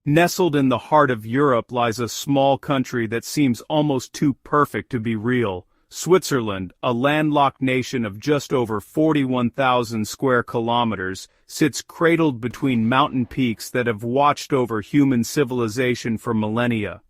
Nestled in the heart of Europe lies a small country that seems almost too perfect to be real. Switzerland, a landlocked nation of just over 41,000 square kilometers, sits cradled between mountain peaks that have watched over human civilization for millennia.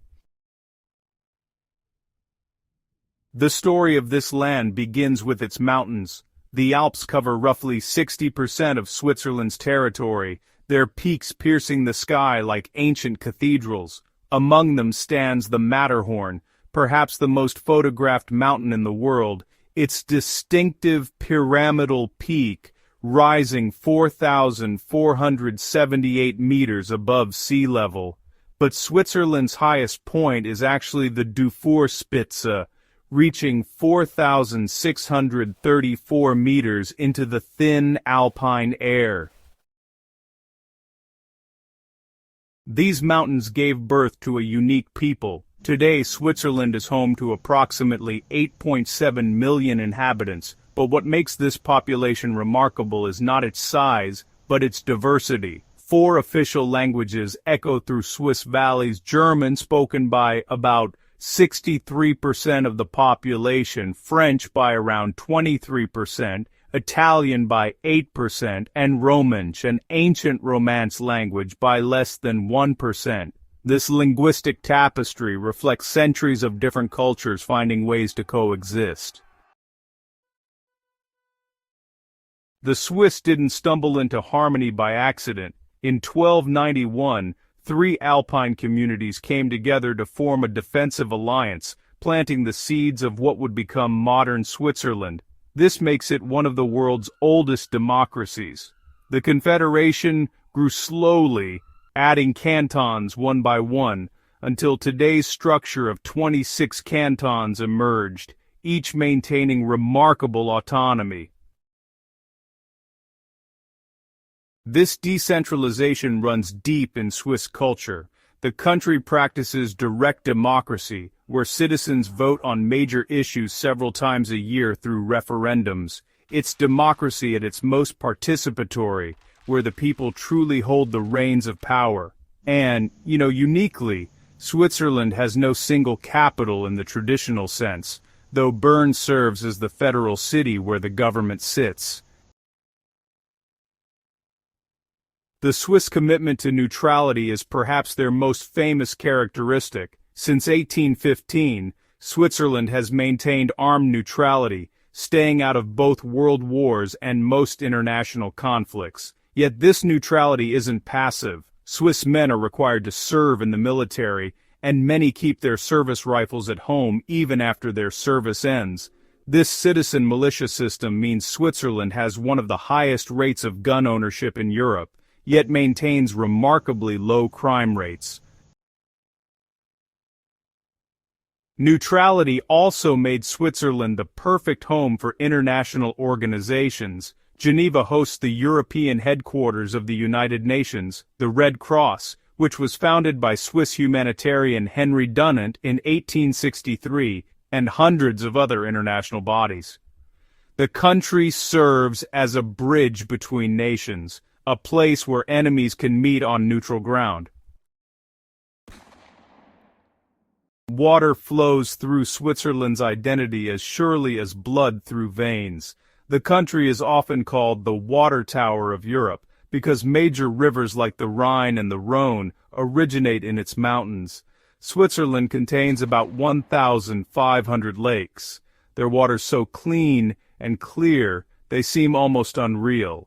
The story of this land begins with its mountains. The Alps cover roughly 60% of Switzerland's territory, their peaks piercing the sky like ancient cathedrals. Among them stands the Matterhorn, perhaps the most photographed mountain in the world, its distinctive pyramidal peak rising 4,478 meters above sea level. But Switzerland's highest point is actually the Dufourspitze, reaching 4,634 meters into the thin alpine air. These mountains gave birth to a unique people. Today, Switzerland is home to approximately 8.7 million inhabitants, but what makes this population remarkable is not its size, but its diversity. 4 official languages echo through Swiss valleys: German, spoken by about 63% of the population, French by around 23%, Italian by 8%, and Romansh, an ancient Romance language, by less than 1%. This linguistic tapestry reflects centuries of different cultures finding ways to coexist. The Swiss didn't stumble into harmony by accident. In 1291, 3 alpine communities came together to form a defensive alliance, planting the seeds of what would become modern Switzerland. This makes it one of the world's oldest democracies. The Confederation grew slowly, adding cantons one by one, until today's structure of 26 cantons emerged, each maintaining remarkable autonomy. This decentralization runs deep in Swiss culture. The country practices direct democracy, where citizens vote on major issues several times a year through referendums. It's democracy at its most participatory, where the people truly hold the reins of power. And, uniquely, Switzerland has no single capital in the traditional sense, though Bern serves as the federal city where the government sits. The Swiss commitment to neutrality is perhaps their most famous characteristic. Since 1815, Switzerland has maintained armed neutrality, staying out of both world wars and most international conflicts. Yet this neutrality isn't passive. Swiss men are required to serve in the military, and many keep their service rifles at home even after their service ends. This citizen militia system means Switzerland has one of the highest rates of gun ownership in Europe, yet maintains remarkably low crime rates. Neutrality also made Switzerland the perfect home for international organizations. Geneva hosts the European headquarters of the United Nations, the Red Cross, which was founded by Swiss humanitarian Henry Dunant in 1863, and hundreds of other international bodies. The country serves as a bridge between nations, a place where enemies can meet on neutral ground. Water flows through Switzerland's identity as surely as blood through veins. The country is often called the water tower of Europe, because major rivers like the Rhine and the Rhone originate in its mountains. Switzerland contains about 1,500 lakes. Their waters so clean and clear they seem almost unreal.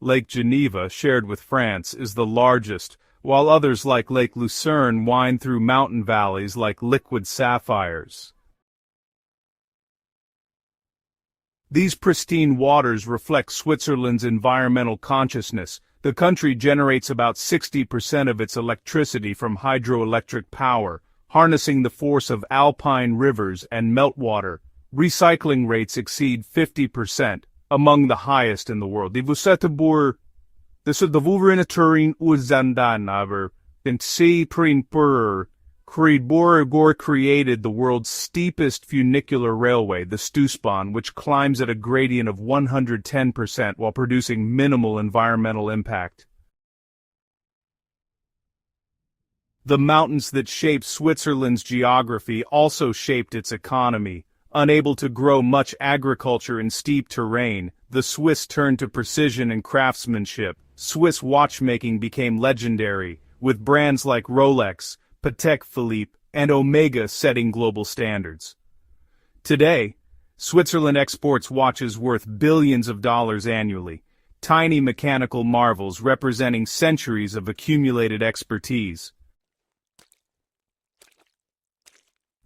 Lake Geneva, shared with France, is the largest, while others like Lake Lucerne wind through mountain valleys like liquid sapphires. These pristine waters reflect Switzerland's environmental consciousness. The country generates about 60% of its electricity from hydroelectric power, harnessing the force of alpine rivers and meltwater. Recycling rates exceed 50%, among the highest in the world. De Wolverine Uzandan aber den C Prinpur Creedborgor created the world's steepest funicular railway, the Stousbahn, which climbs at a gradient of 110% while producing minimal environmental impact. The mountains that shaped Switzerland's geography also shaped its economy. Unable to grow much agriculture in steep terrain, the Swiss turned to precision and craftsmanship. Swiss watchmaking became legendary, with brands like Rolex, Patek Philippe, and Omega setting global standards. Today, Switzerland exports watches worth billions of dollars annually, tiny mechanical marvels representing centuries of accumulated expertise.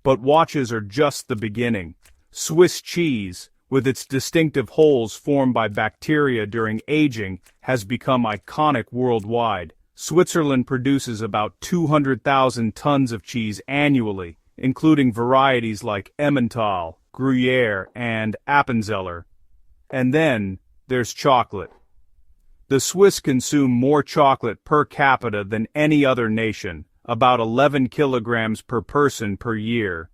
But watches are just the beginning. Swiss cheese, with its distinctive holes formed by bacteria during aging, has become iconic worldwide. Switzerland produces about 200,000 tons of cheese annually, including varieties like Emmental, Gruyere, and Appenzeller. And then, there's chocolate. The Swiss consume more chocolate per capita than any other nation, about 11 kilograms per person per year.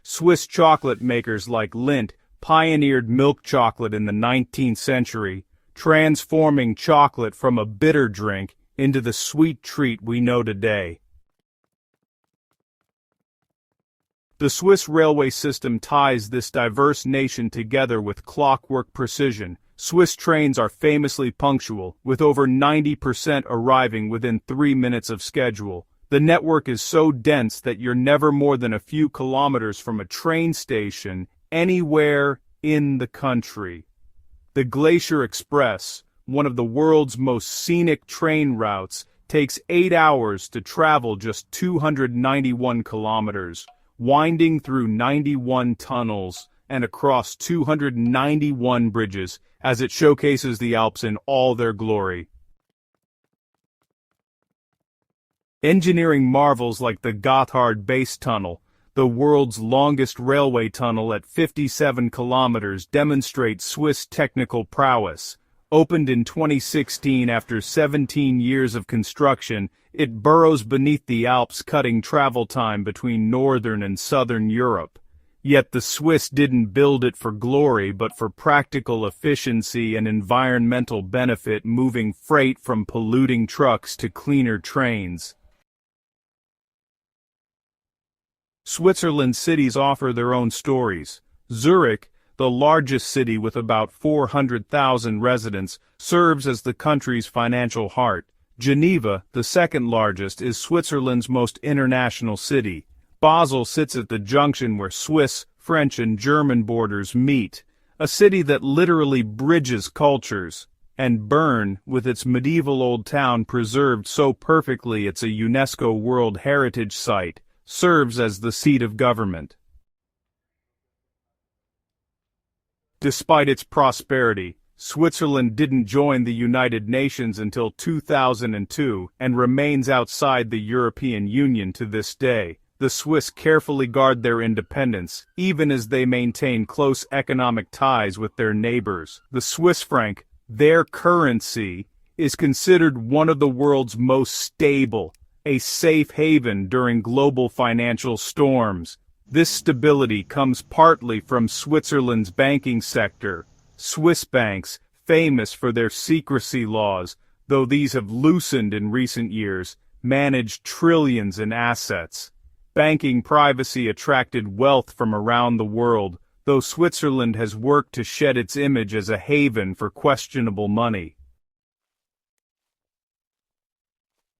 Swiss chocolate makers like Lindt pioneered milk chocolate in the 19th century, transforming chocolate from a bitter drink into the sweet treat we know today. The Swiss railway system ties this diverse nation together with clockwork precision. Swiss trains are famously punctual, with over 90% arriving within 3 minutes of schedule. The network is so dense that you're never more than a few kilometers from a train station anywhere in the country. The Glacier Express, one of the world's most scenic train routes, takes 8 hours to travel just 291 kilometers, winding through 91 tunnels and across 291 bridges as it showcases the Alps in all their glory. Engineering marvels like the Gotthard Base Tunnel, the world's longest railway tunnel at 57 kilometers, demonstrate Swiss technical prowess. Opened in 2016 after 17 years of construction, it burrows beneath the Alps, cutting travel time between northern and southern Europe. Yet the Swiss didn't build it for glory but for practical efficiency and environmental benefit, moving freight from polluting trucks to cleaner trains. Switzerland's cities offer their own stories. Zurich, the largest city with about 400,000 residents, serves as the country's financial heart. Geneva, the second largest, is Switzerland's most international city. Basel sits at the junction where Swiss, French, and German borders meet, a city that literally bridges cultures. And Bern, with its medieval old town preserved so perfectly it's a UNESCO World Heritage Site, serves as the seat of government. Despite its prosperity, Switzerland didn't join the United Nations until 2002 and remains outside the European Union to this day. The Swiss carefully guard their independence, even as they maintain close economic ties with their neighbors. The Swiss franc, their currency, is considered one of the world's most stable, a safe haven during global financial storms. This stability comes partly from Switzerland's banking sector. Swiss banks, famous for their secrecy laws, though these have loosened in recent years, manage trillions in assets. Banking privacy attracted wealth from around the world, though Switzerland has worked to shed its image as a haven for questionable money.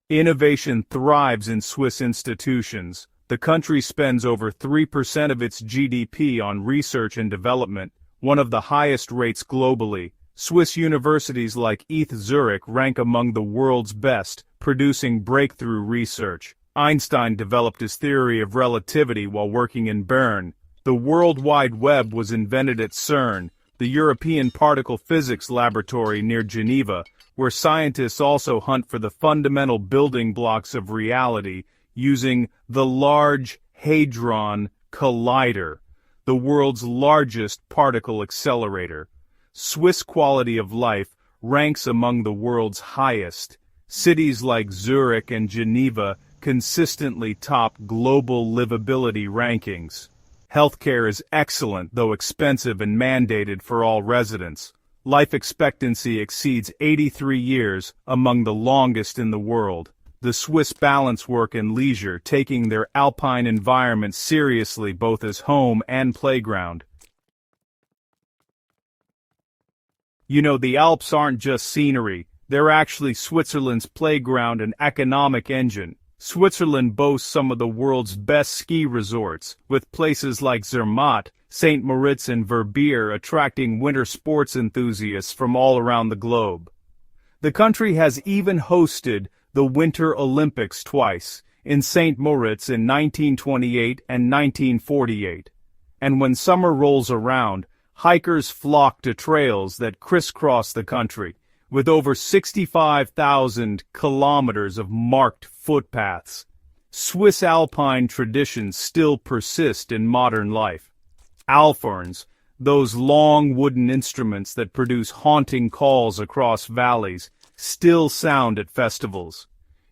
Innovation thrives in Swiss institutions. The country spends over 3% of its GDP on research and development, one of the highest rates globally. Swiss universities like ETH Zurich rank among the world's best, producing breakthrough research. Einstein developed his theory of relativity while working in Bern. The World Wide Web was invented at CERN, the European Particle Physics Laboratory near Geneva, where scientists also hunt for the fundamental building blocks of reality using the Large Hadron Collider, the world's largest particle accelerator. Swiss quality of life ranks among the world's highest. Cities like Zurich and Geneva consistently top global livability rankings. Healthcare is excellent, though expensive and mandated for all residents. Life expectancy exceeds 83 years, among the longest in the world. the Swiss balance work and leisure, taking their alpine environment seriously both as home and playground. You know, the Alps aren't just scenery, they're actually Switzerland's playground and economic engine. Switzerland boasts some of the world's best ski resorts, with places like Zermatt, St. Moritz and Verbier attracting winter sports enthusiasts from all around the globe. The country has even hosted the Winter Olympics twice, in St. Moritz in 1928 and 1948. And when summer rolls around, hikers flock to trails that crisscross the country, with over 65,000 kilometers of marked footpaths. Swiss alpine traditions still persist in modern life. Alphorns, those long wooden instruments that produce haunting calls across valleys, still sound at festivals.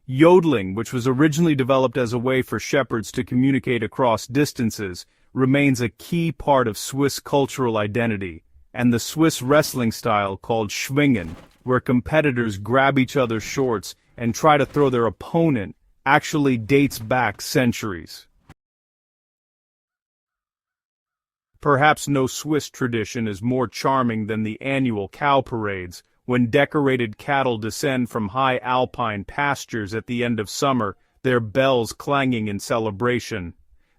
Yodeling, which was originally developed as a way for shepherds to communicate across distances, remains a key part of Swiss cultural identity, and the Swiss wrestling style called Schwingen, where competitors grab each other's shorts and try to throw their opponent, actually dates back centuries. Perhaps no Swiss tradition is more charming than the annual cow parades, when decorated cattle descend from high alpine pastures at the end of summer, their bells clanging in celebration.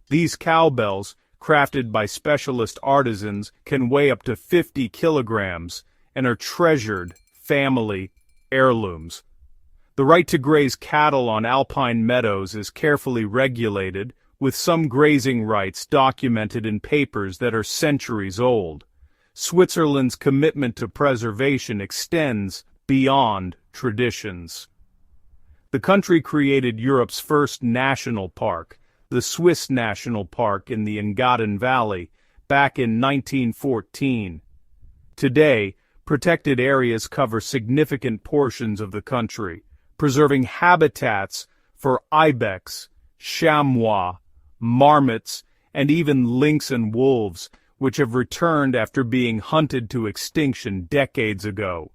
These cowbells, crafted by specialist artisans, can weigh up to 50 kilograms and are treasured family heirlooms. The right to graze cattle on alpine meadows is carefully regulated, with some grazing rights documented in papers that are centuries old. Switzerland's commitment to preservation extends beyond traditions. The country created Europe's first national park, the Swiss National Park in the Engadin Valley, back in 1914. Today, protected areas cover significant portions of the country, preserving habitats for ibex, chamois, marmots, and even lynx and wolves, which have returned after being hunted to extinction decades ago.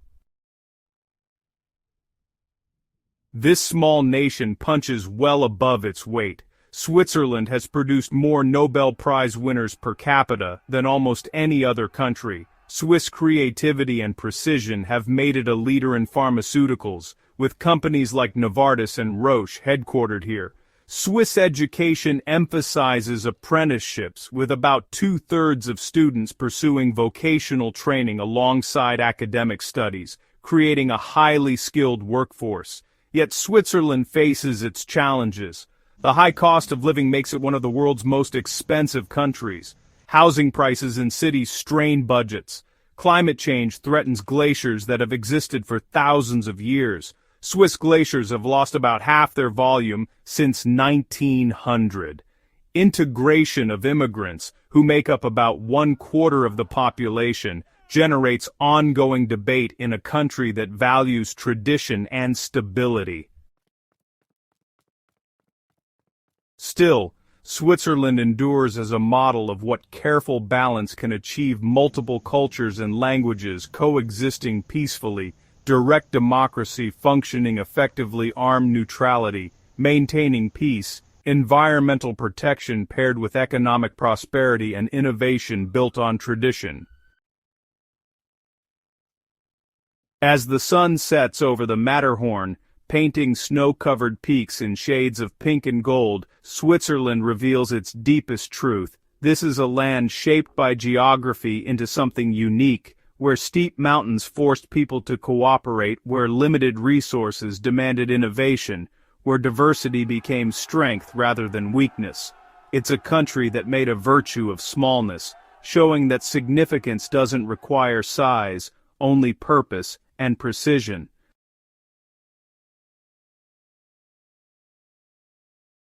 This small nation punches well above its weight. Switzerland has produced more Nobel Prize winners per capita than almost any other country. Swiss creativity and precision have made it a leader in pharmaceuticals, with companies like Novartis and Roche headquartered here. Swiss education emphasizes apprenticeships, with about 2/3 of students pursuing vocational training alongside academic studies, creating a highly skilled workforce. Yet Switzerland faces its challenges. The high cost of living makes it one of the world's most expensive countries. Housing prices in cities strain budgets. Climate change threatens glaciers that have existed for thousands of years. Swiss glaciers have lost about half their volume since 1900. Integration of immigrants, who make up about 1/4 of the population, generates ongoing debate in a country that values tradition and stability. Still, Switzerland endures as a model of what careful balance can achieve: multiple cultures and languages coexisting peacefully, direct democracy functioning effectively, armed neutrality, maintaining peace, environmental protection paired with economic prosperity, and innovation built on tradition. As the sun sets over the Matterhorn, painting snow-covered peaks in shades of pink and gold, Switzerland reveals its deepest truth. This is a land shaped by geography into something unique, where steep mountains forced people to cooperate, where limited resources demanded innovation, where diversity became strength rather than weakness. It's a country that made a virtue of smallness, showing that significance doesn't require size, only purpose and precision.